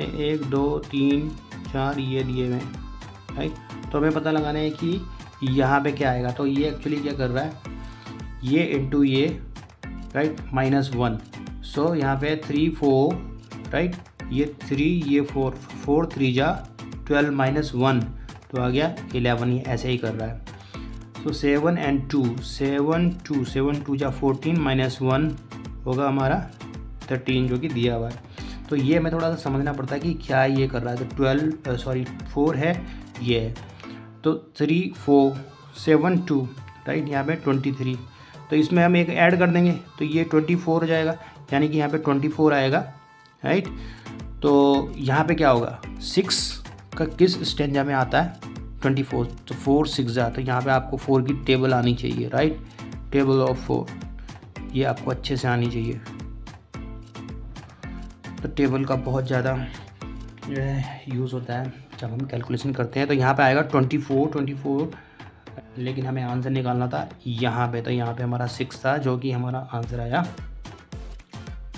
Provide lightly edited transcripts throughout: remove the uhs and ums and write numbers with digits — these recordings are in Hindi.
1 2 3 4 ये दिए हुए हैं, राइट। तो हमें पता लगाना है कि यहाँ पे क्या आएगा। तो ये एक्चुअली क्या कर रहा है, ये इंटू ये, राइट, -1। सो यहाँ पे 3 4, राइट, ये 3 ये 4, 4 3 जा 12 -1 तो आ गया 11। ये ऐसे ही कर रहा है। तो 7 and 2 7 2 जा 14 -1 होगा हमारा 13 जो कि दिया हुआ है। तो ये हमें थोड़ा सा समझना पड़ता है कि क्या ये कर रहा है। तो 4 है ये है। तो 3 4 7 2, राइट, यहाँ पे 23। तो इसमें हम एक ऐड कर देंगे तो ये 24 हो जाएगा, यानी कि यहाँ पे 24 आएगा, राइट। तो यहाँ पे क्या होगा, 6 का किस स्टेंजा में आता है 24, तो 4 6 जा, तो यहाँ पे आपको 4 की टेबल आनी चाहिए, राइट। टेबल ऑफ 4 ये आपको अच्छे से आनी चाहिए। तो टेबल का बहुत ज़्यादा यूज़ होता है जब हम कैलकुलेशन करते हैं। तो यहाँ पे आएगा 24, लेकिन हमें आंसर निकालना था यहाँ पे। तो यहाँ पे हमारा 6 था जो कि हमारा आंसर आया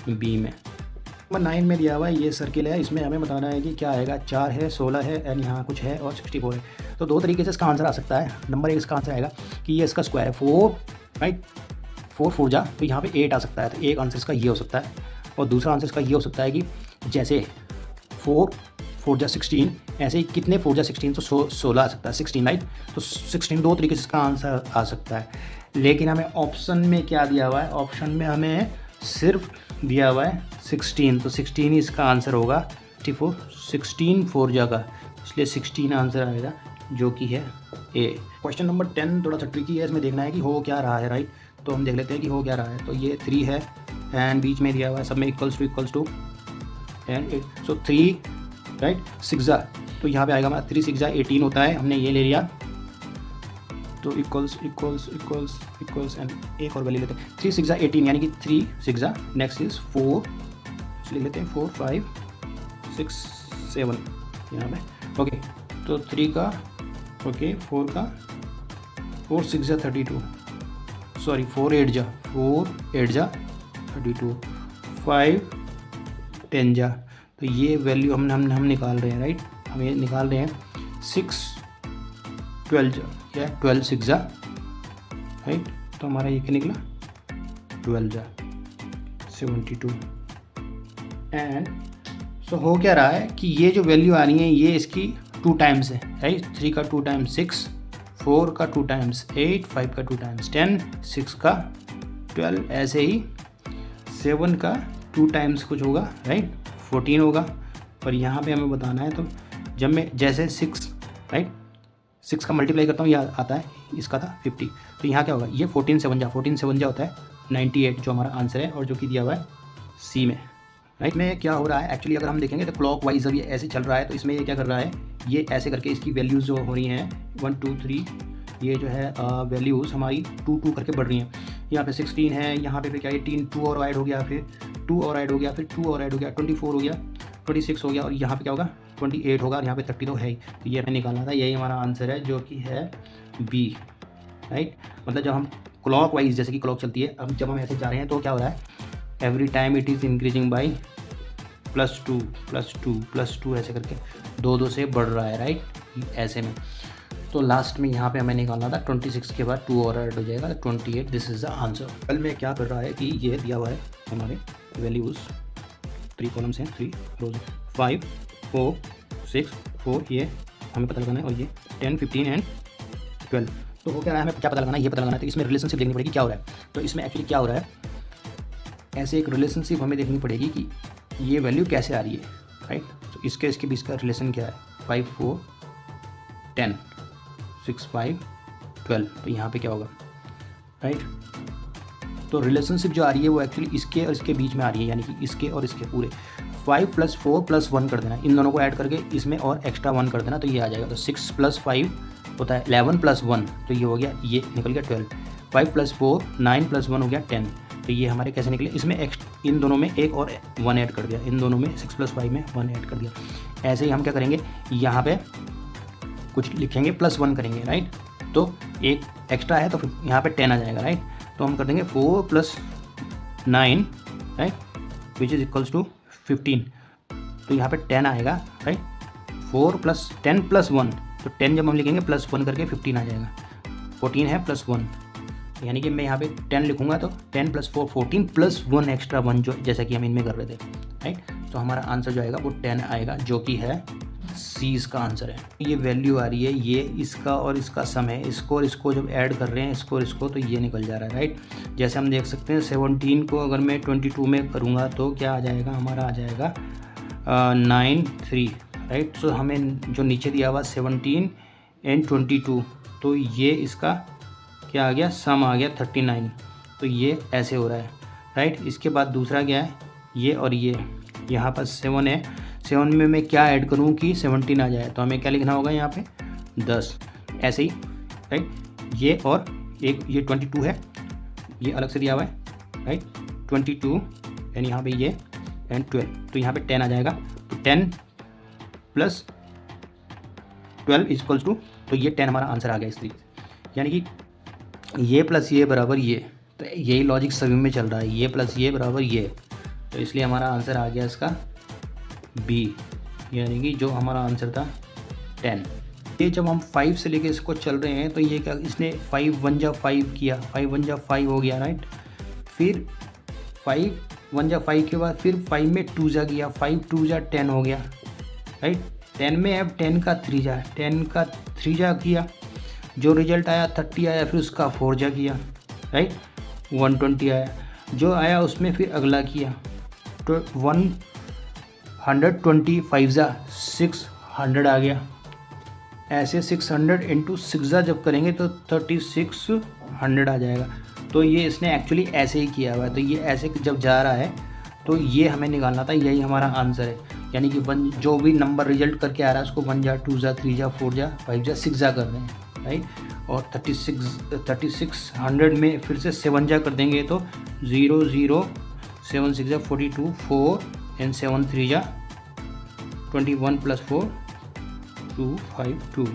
बी में। नंबर 9 में दिया हुआ है ये सर्किल है, इसमें हमें बताना है कि क्या आएगा। 4 है, 16 है एंड यहाँ कुछ है और 64 है। तो दो तरीके से इसका आंसर आ सकता है। नंबर 1 इसका आंसर आएगा कि ये इसका स्क्वायर है 4, राइट, 4 4 जा, तो यहाँ पे 8 आ सकता है। तो एक आंसर इसका ये हो सकता है। और दूसरा आंसर इसका ये हो सकता है कि जैसे 4 4 जा 16, ऐसे ही कितने 4 जा 16, तो 16 आ सकता है, 16, राइट। तो 16 दो तरीके से इसका आंसर आ सकता है। लेकिन हमें ऑप्शन में क्या दिया हुआ है, ऑप्शन में हमें सिर्फ दिया हुआ है 16, तो 16 ही इसका आंसर होगा। 16 4 जा का, इसलिए 16 आंसर आएगा जो कि है ए। क्वेश्चन नंबर 10 थोड़ा सा ट्रिकी है, इसमें देखना है कि हो क्या रहा है, राइट। तो हम देख लेते हैं कि हो क्या रहा है। तो ये 3 है एंड बीच में दिया हुआ है सब में equals to and 8, so 3, right, 6 जा, तो यहाँ पे आएगा हमारा 3 6 जा 18 होता है, हमने ये ले लिया। तो इक्वल्स एंड एक और वैल्यू लेते हैं 3 6 जा 18, यानी कि 3 6 जा, नेक्स्ट इज 4, ले लेते हैं 4 5 6 7 यहाँ पे, ओके। तो 3 का ओके, 4 का 4 6 जा 32, सॉरी 4 8 जा 32, 5 10 जा। तो ये वैल्यू हम निकाल रहे हैं, राइट। हम ये निकाल रहे हैं 6 12 जा या 12 6 जा, राइट। तो हमारा ये क्या निकला 12 जा 72। एंड सो हो क्या रहा है कि ये जो वैल्यू आ रही है ये इसकी 2 टाइम्स है, राइट। 3 का 2 टाइम्स 6, 4 का 2 टाइम्स 8, 5 का 2 टाइम्स 10, 6 का 12, ऐसे ही 7 का 2 टाइम्स कुछ होगा, राइट, 14 होगा। और यहाँ पे हमें बताना है, तो जब मैं जैसे 6, राइट, 6 का मल्टीप्लाई करता हूँ यह आता है, इसका था 50। तो यहाँ क्या होगा, ये 14 7 जा होता है 98 जो हमारा आंसर है और जो कि दिया हुआ है सी में, राइट। में क्या हो रहा है एक्चुअली अगर हम देखेंगे तो क्लॉक वाइज अभी ऐसे चल रहा है। तो इसमें ये क्या कर रहा है, ये ऐसे करके इसकी वैल्यूज़ जो हो रही हैं 1 2 3, ये जो है वैल्यूज़ हमारी 2 2 करके बढ़ रही हैं। यहाँ पे 16 है, यहाँ पे फिर क्या है 2 और ऐड हो गया, फिर 2 और ऐड हो गया, फिर 2 और ऐड हो गया, 24 हो गया, 26 हो गया, और यहाँ पे क्या होगा 28 होगा, और यहाँ पे 30 तो है ही। तो ये हमें निकालना था, यही हमारा आंसर है जो कि है बी, राइट। मतलब जब हम क्लॉक वाइज, जैसे कि क्लॉक चलती है, अब जब हम ऐसे जा रहे हैं तो क्या हो रहा है, every time it is increasing by +2 +2 +2 ऐसे करके 2 2 से बढ़ रहा है, राइट, ऐसे में। तो लास्ट में यहाँ पे हमें निकालना था 26 के बाद 2 और ऐड हो जाएगा 28, दिस इज़ द आंसर। कल में क्या कर रहा है कि ये दिया हुआ है हमारे वैल्यूज़, 3 कॉलम्स हैं, 3 रोज, 5 4 6 4, ये हमें पता लगाना है, और ये 10 15 एंड 12। तो वो क्या रहा है, हमें क्या पता लगाना है, ये पता लगाना है। तो इसमें रिलेशनशिप देखनी पड़ेगी क्या हो रहा है। तो इसमें एक्चुअली क्या हो रहा है, ऐसे एक रिलेशनशिप हमें देखनी पड़ेगी कि ये वैल्यू कैसे आ रही है, राइट। तो इसके बीच का रिलेशन क्या है, 5 4 10 6 5 12। तो यहाँ पे क्या होगा, राइट। तो रिलेशनशिप जो आ रही है वो एक्चुअली इसके और इसके बीच में आ रही है, यानी कि इसके और इसके पूरे 5 + 4 + 1 कर देना, इन दोनों को ऐड करके इसमें और एक्स्ट्रा 1 कर देना, तो ये आ जाएगा। तो 6 + 5 होता है 11 + 1, तो ये हो गया, ये निकल गया 12। 5 + 4 9 + 1 हो गया 10। तो ये हमारे कैसे निकले, इसमें इन दोनों में एक और 1 ऐड कर दिया, इन दोनों में 6 + 5 में 1 ऐड कर दिया। ऐसे ही हम क्या करेंगे, यहाँ पे कुछ लिखेंगे +1 करेंगे, राइट। तो एक एक्स्ट्रा है तो फिर यहाँ पे 10 आ जाएगा, राइट। तो हम कर देंगे 4 + 9, right, which is equals to 15। तो यहाँ पे 10 आएगा, राइट। 4 + 10 + 1, तो 10 जब हम लिखेंगे +1 करके 15 आ जाएगा। 14 है +1, यानी कि मैं यहाँ पे 10 लिखूँगा तो 10 + 4 14 + 1 एक्स्ट्रा 1, जो जैसा कि हम इनमें कर रहे थे, राइट। तो हमारा आंसर जो आएगा वो 10 आएगा, जो कि है सी इसका आंसर है। ये वैल्यू आ रही है, ये इसका और इसका सम है, इसको और इसको जब ऐड कर रहे हैं, इसको और इसको, तो ये निकल जा रहा है, राइट। जैसे हम देख सकते हैं 17 को अगर मैं 22 में करूँगा तो क्या आ जाएगा, हमारा आ जाएगा 93, राइट। सो हमें जो नीचे दिया हुआ 17 और 22, तो ये इसका क्या आ गया, सम आ गया 39, तो ये ऐसे हो रहा है, राइट। इसके बाद दूसरा क्या है, ये और ये, यहाँ पर 7 है, 7 में मैं क्या ऐड करूँ कि 17 आ जाए, तो हमें क्या लिखना होगा यहाँ पे 10, ऐसे ही, राइट। ये और एक ये 22 है, ये अलग से दिया हुआ है, राइट। 22 यानी यहाँ पे ये एंड 12, तो यहाँ पे 10 आ जाएगा, तो 10 + 12 = तो ये 10 हमारा आंसर आ गया इस तरीके से, यानी कि ये प्लस ये बराबर ये, तो यही लॉजिक सभी में चल रहा है, ये प्लस ये बराबर ये, तो इसलिए हमारा आंसर आ गया इसका बी, यानी कि जो हमारा आंसर था 10। ये जब हम 5 से लेके इसको चल रहे हैं तो ये क्या, इसने 5 1 जा 5 किया, 5 1 जा 5 हो गया, राइट। फिर 5 1 जा 5 के बाद फिर 5 में 2 जा किया, 5 2 जा 10 हो गया, राइट। 10 में अब 10 का 3 जा, 10 का 3 जा किया, जो रिजल्ट आया 30 आया, फिर उसका 4 जा किया, राइट। 120 आया, जो आया उसमें फिर अगला किया, तो 125 जा 600 आ गया, ऐसे 600 × 6 जा जब करेंगे तो 3600 आ जाएगा। तो ये इसने एक्चुअली ऐसे ही किया हुआ है, तो ये ऐसे जब जा रहा है तो ये हमें निकालना था, यही हमारा आंसर है, यानी कि 1 जो भी नंबर रिजल्ट करके आ रहा है उसको 1 जा 2 जा 3 जा 4 जा 5 जा 6 जा कर रहे हैं, राइट। और 3600 में फिर से 7 जा कर देंगे तो 0 0 7 6 जा 42 4 एंड 7 3 जा 21 + 4 252,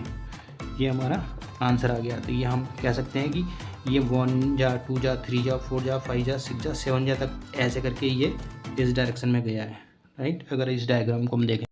ये हमारा आंसर आ गया। तो ये हम कह सकते हैं कि ये 1 जा 2 जा 3 जा 4 जा 5 जा 6 जा 7 जा तक ऐसे करके ये इस डायरेक्शन में गया है, राइट। अगर इस डायग्राम को हम देखें